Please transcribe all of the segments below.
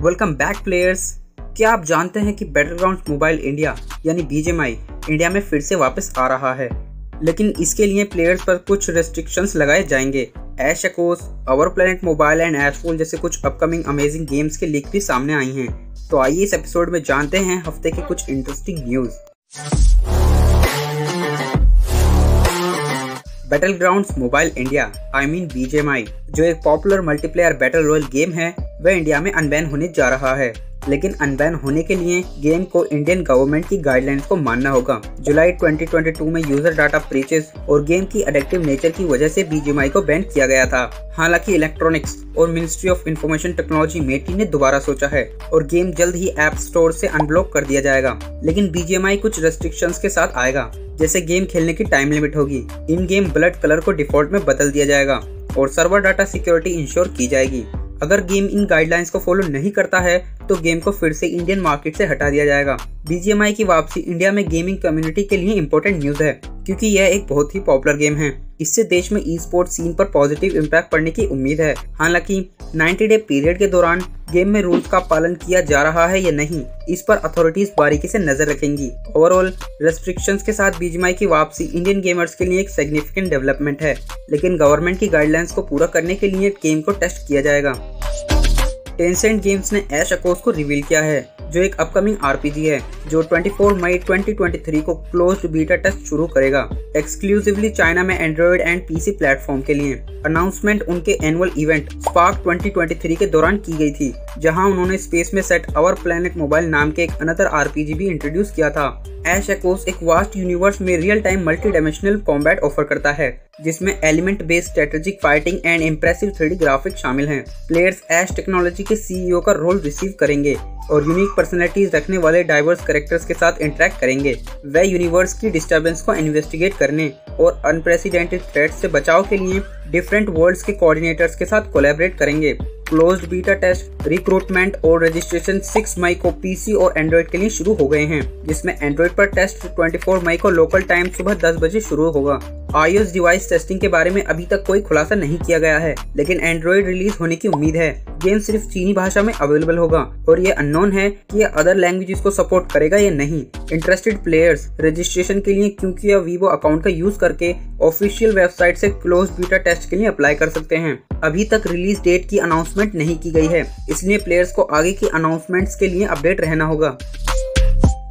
Welcome back players. क्या आप जानते हैं कि बैटलग्राउंड्स मोबाइल इंडिया यानी बीजीएमआई इंडिया में फिर से वापस आ रहा है, लेकिन इसके लिए प्लेयर्स पर कुछ रेस्ट्रिक्शंस लगाए जाएंगे। ऐश एकोस, आवर प्लैनेट मोबाइल एंड एशफॉल जैसे कुछ अपकमिंग अमेजिंग गेम्स के लीक भी सामने आई हैं। तो आइए इस एपिसोड में जानते हैं हफ्ते के कुछ interesting news. Battlegrounds mobile India BGMI जो एक popular multiplayer battle royal game है, वह इंडिया में अनबैन होने जा रहा है। लेकिन अनबैन होने के लिए गेम को इंडियन गवर्नमेंट की गाइडलाइंस को मानना होगा। जुलाई 2022 में यूजर डाटा ब्रीचेस और गेम की एडिक्टिव नेचर की वजह से बीजीएमआई को बैन किया गया था। हालांकि इलेक्ट्रॉनिक्स और मिनिस्ट्री ऑफ इंफॉर्मेशन टेक्नोलॉजी मेटी ने दोबारा सोचा है और गेम जल्द ही ऐप स्टोर से अनब्लॉक कर दिया जाएगा। लेकिन बीजीएमआई कुछ रेस्ट्रिक्शंस के साथ आएगा, जैसे गेम खेलने की टाइम लिमिट होगी, इन गेम ब्लड कलर को डिफॉल्ट में बदल दिया जाएगा और सर्वर डाटा सिक्योरिटी इंश्योर की जाएगी। अगर गेम इन गाइडलाइंस को फॉलो नहीं करता है तो गेम को फिर से इंडियन मार्केट से हटा दिया जाएगा। बीजीएमआई की वापसी इंडिया में गेमिंग कम्युनिटी के लिए इंपॉर्टेंट न्यूज है, क्योंकि यह एक बहुत ही पॉपुलर गेम है। इससे देश में ई स्पोर्ट सीन पर पॉजिटिव इम्पैक्ट पड़ने की उम्मीद है। हालांकि 90 डे पीरियड के दौरान गेम में रूल्स का पालन किया जा रहा है या नहीं, इस पर अथॉरिटीज बारीकी से नजर रखेंगी। ओवरऑल रेस्ट्रिक्शंस के साथ बीजीएमआई की वापसी इंडियन गेमर्स के लिए एक सिग्निफिकेंट डेवलपमेंट है, लेकिन गवर्नमेंट की गाइडलाइंस को पूरा करने के लिए गेम को टेस्ट किया जाएगा। टेंसेंट गेम्स ने ऐश एकोस को रिवील किया है, जो एक अपकमिंग आरपीजी है जो 24 मई 2023 को क्लोज्ड बीटा टेस्ट शुरू करेगा, एक्सक्लूसिवली चाइना में एंड्रॉइड एंड पीसी प्लेटफॉर्म के लिए। अनाउंसमेंट उनके एनुअल इवेंट स्पार्क 2023 के दौरान की गई थी, जहां उन्होंने स्पेस में सेट आवर प्लैनेट मोबाइल नाम के एक अनदर आरपीजी भी इंट्रोड्यूस किया था। ऐश एकोस एक वास्ट यूनिवर्स में real time multi dimensional combat offer करता है, जिसमें element based strategic fighting and impressive 3D graphics शामिल हैं। प्लेयर्स ऐश टेक्नोलॉजी के सीईओ का रोल रिसीव करेंगे और यूनिक पर्सनैलिटीज रखने वाले डाइवर्स कैरेक्टर्स के साथ इंटरेक्ट करेंगे। वे यूनिवर्स की डिस्टर्बेंस को इन्वेस्टिगेट करने और अनप्रेसिडेंटेड थ्रेट्स से बचाव के लिए डिफरेंट वर्ल्ड्स के कोऑर्डिनेटर्स के साथ कोलैबोरेट करेंगे। क्लोज्ड बीटा टेस्ट, रिक्रूटमेंट और रजिस्ट्रेशन 6 मई को पीसी और एंड्रॉइड के लिए शुरू हो गए हैं, जिसमें एंड्रॉइड पर टेस्ट 24 मई को लोकल टाइम सुबह 10 बजे शुरू होगा। iOS डिवाइस टेस्टिंग के बारे में अभी तक कोई खुलासा नहीं किया गया है, लेकिन एंड्रॉइड रिलीज होने की उम्मीद है। गेम सिर्फ चीनी भाषा में अवेलेबल होगा और ये अननोन है कि ये अदर लैंग्वेजेस को सपोर्ट करेगा या नहीं। इंटरेस्टेड प्लेयर्स रजिस्ट्रेशन के लिए क्यूकी या वीवो अकाउंट का यूज करके ऑफिशियल वेबसाइट से क्लोज बीटा टेस्ट के लिए अप्लाई कर सकते हैं। अभी तक रिलीज डेट की अनाउंसमेंट नहीं की गई है, इसलिए प्लेयर्स को आगे की अनाउंसमेंट्स के लिए अपडेट रहना होगा।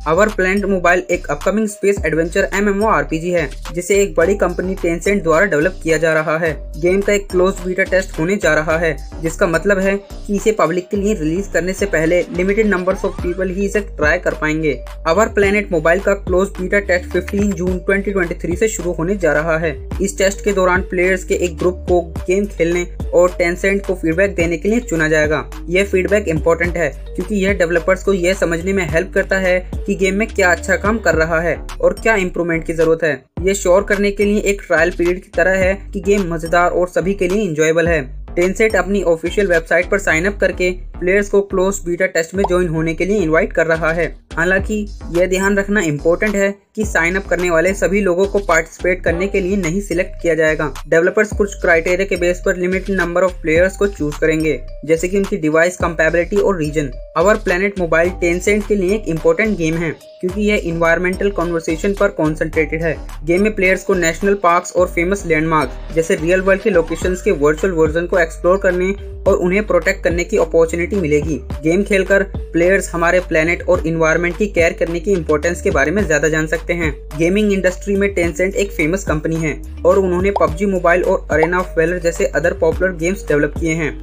आवर प्लैनेट मोबाइल एक upcoming space adventure MMO RPG है, जिसे एक बड़ी कंपनी टेंसेंट द्वारा डेवलप किया जा रहा है। गेम का एक क्लोज बीटा टेस्ट होने जा रहा है, जिसका मतलब है कि इसे पब्लिक के लिए रिलीज करने से पहले लिमिटेड नंबर्स ऑफ पीपल ही इसे ट्राई कर पाएंगे। आवर प्लैनेट मोबाइल का क्लोज बीटा टेस्ट 15 जून 2023 से शुरू होने जा रहा है। इस टेस्ट के दौरान प्लेयर्स के एक ग्रुप को गेम खेलने और टेंसेंट को फीडबैक देने के लिए चुना जाएगा। यह फीडबैक इम्पोर्टेंट है, क्योंकि यह डेवलपर्स को यह समझने में हेल्प करता है कि गेम में क्या अच्छा काम कर रहा है और क्या इम्प्रूवमेंट की जरूरत है। ये श्योर करने के लिए एक ट्रायल पीरियड की तरह है कि गेम मजेदार और सभी के लिए इंजॉयबल है। टेंसेंट अपनी ऑफिशियल वेबसाइट पर साइन अप करके प्लेयर्स को क्लोज बीटा टेस्ट में ज्वाइन होने के लिए इनवाइट कर रहा है। हालांकि यह ध्यान रखना इम्पोर्टेंट है कि साइन अप करने वाले सभी लोगों को पार्टिसिपेट करने के लिए नहीं सिलेक्ट किया जाएगा। डेवलपर्स कुछ क्राइटेरिया के बेस पर लिमिटेड नंबर ऑफ प्लेयर्स को चूज करेंगे, जैसे कि उनकी डिवाइस कंपैटिबिलिटी और region. Our Planet Mobile Tencent के लिए एक इम्पोर्टेंट गेम है, क्योंकि यह इन्वायरमेंटल कॉन्वर्सेशन पर कॉन्सेंट्रेटेड है। गेम में प्लेयर्स को नेशनल पार्क्स और फेमस लैंडमार्क जैसे रियल वर्ल्ड के लोकेशंस के वर्चुअल वर्जन को एक्सप्लोर करने और उन्हें प्रोटेक्ट करने की अपॉर्चुनिटी मिलेगी। गेम खेलकर प्लेयर्स हमारे प्लेनेट और इन्वायरमेंट की केयर करने की इंपॉर्टेंस के बारे में ज्यादा जान सकते हैं। गेमिंग इंडस्ट्री में टेंसेंट एक फेमस कंपनी है और उन्होंने PUBG मोबाइल और अरेना ऑफ वैलोर जैसे अदर पॉपुलर गेम्स डेवलप किए हैं।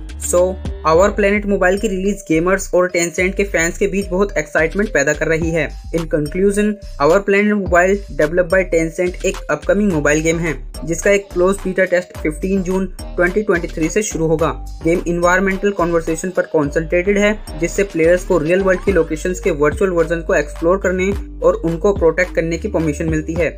आवर प्लैनेट मोबाइल की रिलीज गेमर्स और टेंसेंट के फैंस के बीच बहुत एक्साइटमेंट पैदा कर रही है। In conclusion, Our Planet Mobile developed by Tencent एक अपकमिंग मोबाइल गेम है, जिसका एक क्लोज बीटा टेस्ट 15 जून 2023 से शुरू होगा। गेम इन्वायरमेंटल कॉन्वर्सेशन पर कॉन्सेंट्रेटेड है, जिससे प्लेयर्स को रियल वर्ल्ड की लोकेशंस के वर्चुअल वर्जन को एक्सप्लोर करने और उनको प्रोटेक्ट करने की परमिशन मिलती है।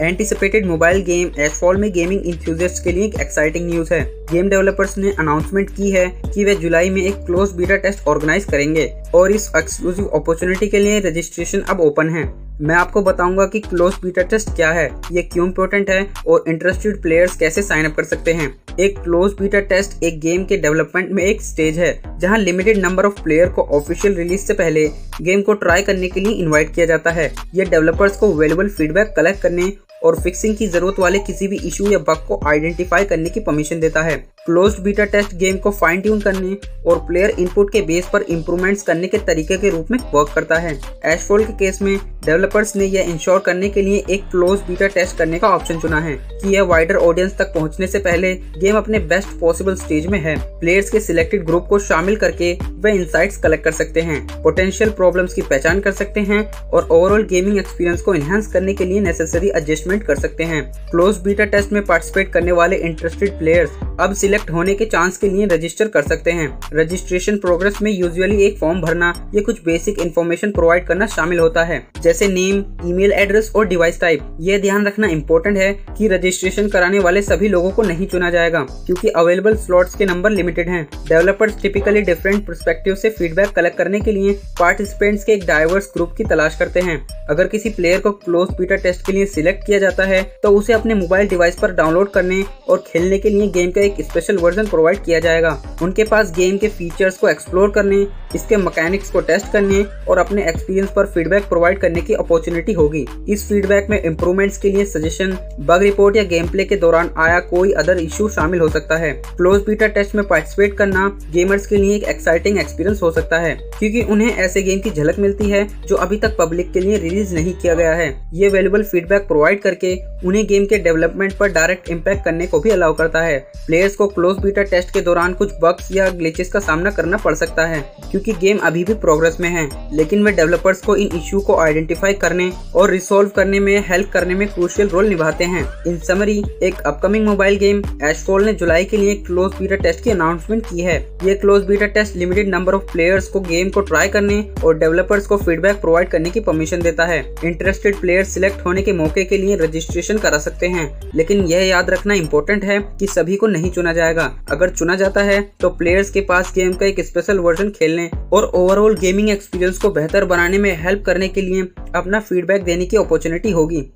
एंटिसिपेटेड मोबाइल गेम एशफॉल में गेमिंग इंथुजियास्ट्स के लिए एक एक्साइटिंग न्यूज है। गेम डेवलपर्स ने अनाउंसमेंट की है कि वे जुलाई में एक क्लोज बीटा टेस्ट ऑर्गेनाइज करेंगे और इस एक्सक्लूसिव अपॉर्चुनिटी के लिए रजिस्ट्रेशन अब ओपन है। मैं आपको बताऊंगा कि क्लोज बीटा टेस्ट क्या है, ये क्यों इम्पोर्टेंट है और इंटरेस्टेड प्लेयर्स कैसे साइन अप कर सकते हैं। एक क्लोज बीटा टेस्ट एक गेम के डेवलपमेंट में एक स्टेज है जहां लिमिटेड नंबर ऑफ प्लेयर को ऑफिशियल रिलीज से पहले गेम को ट्राई करने के लिए इनवाइट किया जाता है। यह डेवलपर्स को वैल्यूएबल फीडबैक कलेक्ट करने और फिक्सिंग की जरूरत वाले किसी भी इशू या बग को आइडेंटिफाई करने की परमिशन देता है। क्लोज्ड बीटा टेस्ट गेम को फाइन ट्यून करने और प्लेयर इनपुट के बेस पर इंप्रूवमेंट्स करने के तरीके के रूप में वर्क करता है। एशफॉल के केस में डेवलपर्स ने यह इंश्योर करने के लिए एक क्लोज बीटा टेस्ट करने का ऑप्शन चुना है कि यह वाइडर ऑडियंस तक पहुंचने से पहले गेम अपने बेस्ट पॉसिबल स्टेज में है। प्लेयर्स के सिलेक्टेड ग्रुप को शामिल करके वे इंसाइट्स कलेक्ट कर सकते हैं, पोटेंशियल प्रॉब्लम्स की पहचान कर सकते हैं और ओवरऑल गेमिंग एक्सपीरियंस को एनहांस करने के लिए नेसेसरी एडजस्टमेंट कर सकते हैं। क्लोज बीटा टेस्ट में पार्टिसिपेट करने वाले इंटरेस्टेड प्लेयर्स अब सिलेक्ट होने के चांस के लिए रजिस्टर कर सकते हैं। रजिस्ट्रेशन प्रोग्रेस में यूजुअली एक फॉर्म भरना या कुछ बेसिक इन्फॉर्मेशन प्रोवाइड करना शामिल होता है, जैसे नेम, ईमेल एड्रेस और डिवाइस टाइप। यह ध्यान रखना इम्पोर्टेंट है कि रजिस्ट्रेशन कराने वाले सभी लोगों को नहीं चुना जाएगा क्योंकि अवेलेबल स्लॉट्स के नंबर लिमिटेड हैं। डेवलपर्स टिपिकली डिफरेंट पर्सपेक्टिव से फीडबैक कलेक्ट करने के लिए पार्टिसिपेंट्स के एक डाइवर्स ग्रुप की तलाश करते हैं। अगर किसी प्लेयर को क्लोज बीटा टेस्ट के लिए सिलेक्ट किया जाता है तो उसे अपने मोबाइल डिवाइस पर डाउनलोड करने और खेलने के लिए गेम का एक स्पेशल वर्जन प्रोवाइड किया जाएगा। उनके पास गेम के फीचर्स को एक्सप्लोर करने, इसके मैकेनिक्स को टेस्ट करने और अपने एक्सपीरियंस पर फीडबैक प्रोवाइड करने की अपॉर्चुनिटी होगी। इस फीडबैक में इंप्रूवमेंट्स के लिए सजेशन, बग रिपोर्ट या गेम प्ले के दौरान आया कोई अदर इशू शामिल हो सकता है। क्लोज बीटा टेस्ट में पार्टिसिपेट करना गेमर्स के लिए एक एक्साइटिंग एक्सपीरियंस हो सकता है क्योंकि उन्हें ऐसे गेम की झलक मिलती है जो अभी तक पब्लिक के लिए रिलीज नहीं किया गया है। ये वैल्यूएबल फीडबैक प्रोवाइड करके उन्हें गेम के डेवलपमेंट पर डायरेक्ट इम्पैक्ट करने को भी अलाउ करता है। प्लेयर्स को क्लोज बीटा टेस्ट के दौरान कुछ बग्स या ग्लिचेस का सामना करना पड़ सकता है क्योंकि गेम अभी भी प्रोग्रेस में है, लेकिन वे डेवलपर्स को इन इश्यू को आइडेंटिफाई करने और रिसोल्व करने में हेल्प करने में क्रूशियल रोल निभाते हैं। इन समरी, एक अपकमिंग मोबाइल गेम एशफॉल ने जुलाई के लिए क्लोज बीटा टेस्ट की अनाउंसमेंट की है। ये close beta test limited number of players को गेम को ट्राई करने और डेवलपर्स को फीडबैक प्रोवाइड करने की परमिशन देता है। इंटरेस्टेड प्लेयर्स सिलेक्ट होने के मौके के लिए रजिस्ट्रेशन करा सकते हैं, लेकिन यह याद रखना इम्पोर्टेंट है कि सभी को नहीं चुना जाएगा। अगर चुना जाता है तो प्लेयर्स के पास गेम का एक स्पेशल वर्जन खेलने और ओवरऑल गेमिंग एक्सपीरियंस को बेहतर बनाने में हेल्प करने के लिए अपना फीडबैक देने की अपॉर्चुनिटी होगी।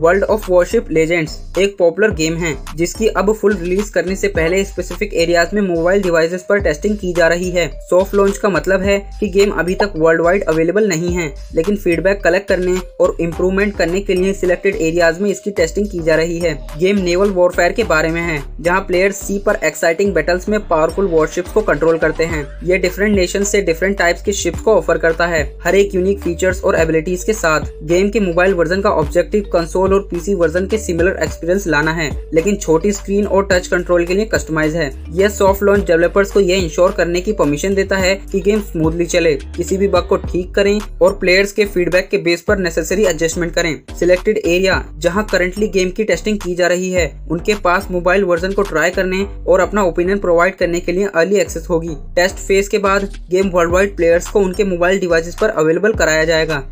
वर्ल्ड ऑफ वॉरशिप लेजेंड्स एक पॉपुलर गेम है जिसकी अब फुल रिलीज करने से पहले स्पेसिफिक एरियाज में मोबाइल डिवाइसेस पर टेस्टिंग की जा रही है। सॉफ्ट लॉन्च का मतलब है कि गेम अभी तक वर्ल्ड वाइड अवेलेबल नहीं है, लेकिन फीडबैक कलेक्ट करने और इम्प्रूवमेंट करने के लिए सिलेक्टेड एरियाज में इसकी टेस्टिंग की जा रही है। गेम नेवल वॉरफेयर के बारे में है, जहाँ प्लेयर्स सी पर एक्साइटिंग बैटल्स में पावरफुल वॉरशिप्स को कंट्रोल करते हैं। ये डिफरेंट नेशन से डिफरेंट टाइप्स के शिप्स को ऑफर करता है, हर एक यूनिक फीचर्स और एबिलिटीज के साथ। गेम के मोबाइल वर्जन का ऑब्जेक्टिव कंसोल और पीसी वर्जन के सिमिलर एक्सपीरियंस लाना है, लेकिन छोटी स्क्रीन और टच कंट्रोल के लिए कस्टमाइज है। यह सॉफ्ट लॉन्च डेवलपर्स को यह इंश्योर करने की परमिशन देता है कि गेम स्मूथली चले, किसी भी बग को ठीक करें और प्लेयर्स के फीडबैक के बेस पर नेसेसरी एडजस्टमेंट करें। सिलेक्टेड एरिया जहां करंटली गेम की टेस्टिंग की जा रही है, उनके पास मोबाइल वर्जन को ट्राई करने और अपना ओपिनियन प्रोवाइड करने के लिए अर्ली एक्सेस होगी। टेस्ट फेज के बाद गेम वर्ल्ड वाइड प्लेयर्स को उनके मोबाइल डिवाइसेस पर अवेलेबल कराया जाएगा।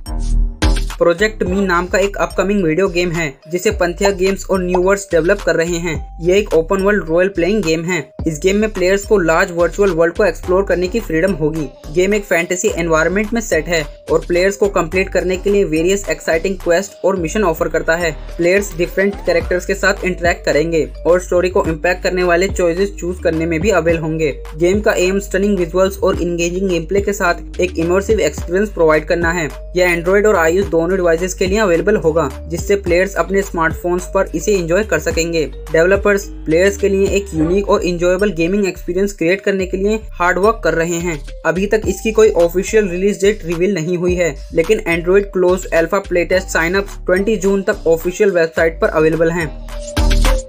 प्रोजेक्ट मी नाम का एक अपकमिंग वीडियो गेम है जिसे पंथिया गेम्स और न्यूवर्स डेवलप कर रहे हैं। यह एक open world role playing game है। इस गेम में प्लेयर्स को लार्ज वर्चुअल वर्ल्ड को एक्सप्लोर करने की फ्रीडम होगी। गेम एक फैंटेसी एनवायरनमेंट में सेट है और प्लेयर्स को कंप्लीट करने के लिए वेरियस एक्साइटिंग क्वेस्ट और मिशन ऑफर करता है। प्लेयर्स डिफरेंट कैरेक्टर्स के साथ इंटरेक्ट करेंगे और स्टोरी को इम्पैक्ट करने वाले चॉइसेस चूज करने में भी अवेल होंगे। गेम का एम स्टनिंग विजुअल्स और इंगेजिंग गेम प्ले के साथ एक इमर्सिव एक्सपीरियंस प्रोवाइड करना है। यह एंड्रॉइड और iOS दोनों डिवाइसेस के लिए अवेलेबल होगा, जिससे प्लेयर्स अपने स्मार्टफोन्स पर इसे एंजॉय कर सकेंगे। डेवलपर्स प्लेयर्स के लिए एक यूनिक और इंजॉयबल गेमिंग एक्सपीरियंस क्रिएट करने के लिए हार्ड वर्क कर रहे हैं। अभी तक इसकी कोई ऑफिशियल रिलीज डेट रिवील नहीं हुई है, लेकिन Android close alpha playtest sign up 20 जून तक ऑफिशियल वेबसाइट पर अवेलेबल हैं।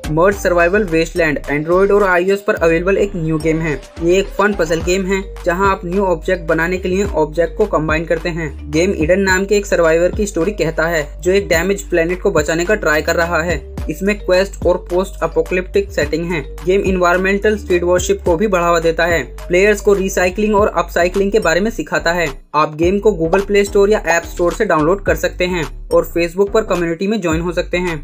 मर्ज सर्वाइवल वेस्टलैंड एंड्रॉइड और iOS पर अवेलेबल एक न्यू गेम है। ये एक फन पजल गेम है जहां आप न्यू ऑब्जेक्ट बनाने के लिए ऑब्जेक्ट को कंबाइन करते हैं। गेम ईडन नाम के एक सर्वाइवर की स्टोरी कहता है जो एक डैमेज प्लेनेट को बचाने का ट्राई कर रहा है। इसमें क्वेस्ट और पोस्ट अपोकलिप्टिक सेटिंग है। गेम इन्वायरमेंटल स्ट्रीट वॉरशिप को भी बढ़ावा देता है, प्लेयर्स को रिसाइकलिंग और अपसाइकलिंग के बारे में सिखाता है। आप गेम को गूगल प्ले स्टोर या ऐप स्टोर से डाउनलोड कर सकते हैं और फेसबुक पर कम्युनिटी में ज्वाइन हो सकते हैं।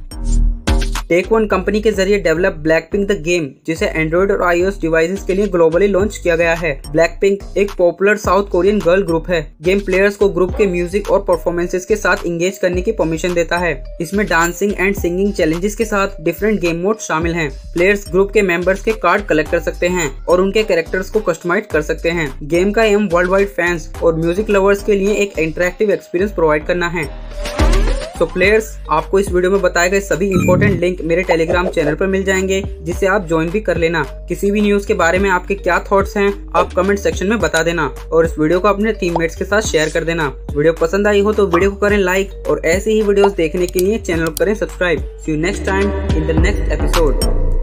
टेक वन कंपनी के जरिए डेवलप ब्लैकपिंक द गेम, जिसे एंड्रॉइड और iOS डिवाइसेस के लिए ग्लोबली लॉन्च किया गया है। ब्लैकपिंक एक popular south Korean girl group है। गेम प्लेयर्स को ग्रुप के म्यूजिक और परफॉर्मेंसेस के साथ इंगेज करने की परमिशन देता है। इसमें डांसिंग एंड सिंगिंग चैलेंजेस के साथ डिफरेंट गेम मोड शामिल हैं। प्लेयर्स ग्रुप के मेंबर्स के कार्ड कलेक्ट कर सकते हैं और उनके कैरेक्टर्स को कस्टमाइज कर सकते हैं। गेम का एम वर्ल्ड वाइड फैंस और म्यूजिक लवर्स के लिए एक इंटरेक्टिव एक्सपीरियंस प्रोवाइड करना है। तो प्लेयर्स, आपको इस वीडियो में बताए गए सभी इंपॉर्टेंट लिंक मेरे टेलीग्राम चैनल पर मिल जाएंगे, जिसे आप ज्वाइन भी कर लेना। किसी भी न्यूज के बारे में आपके क्या थॉट्स हैं, आप कमेंट सेक्शन में बता देना और इस वीडियो को अपने टीममेट्स के साथ शेयर कर देना। वीडियो पसंद आई हो तो वीडियो को करें लाइक और ऐसे ही वीडियोस देखने के लिए चैनल को करें subscribe. See you next time in the next episode.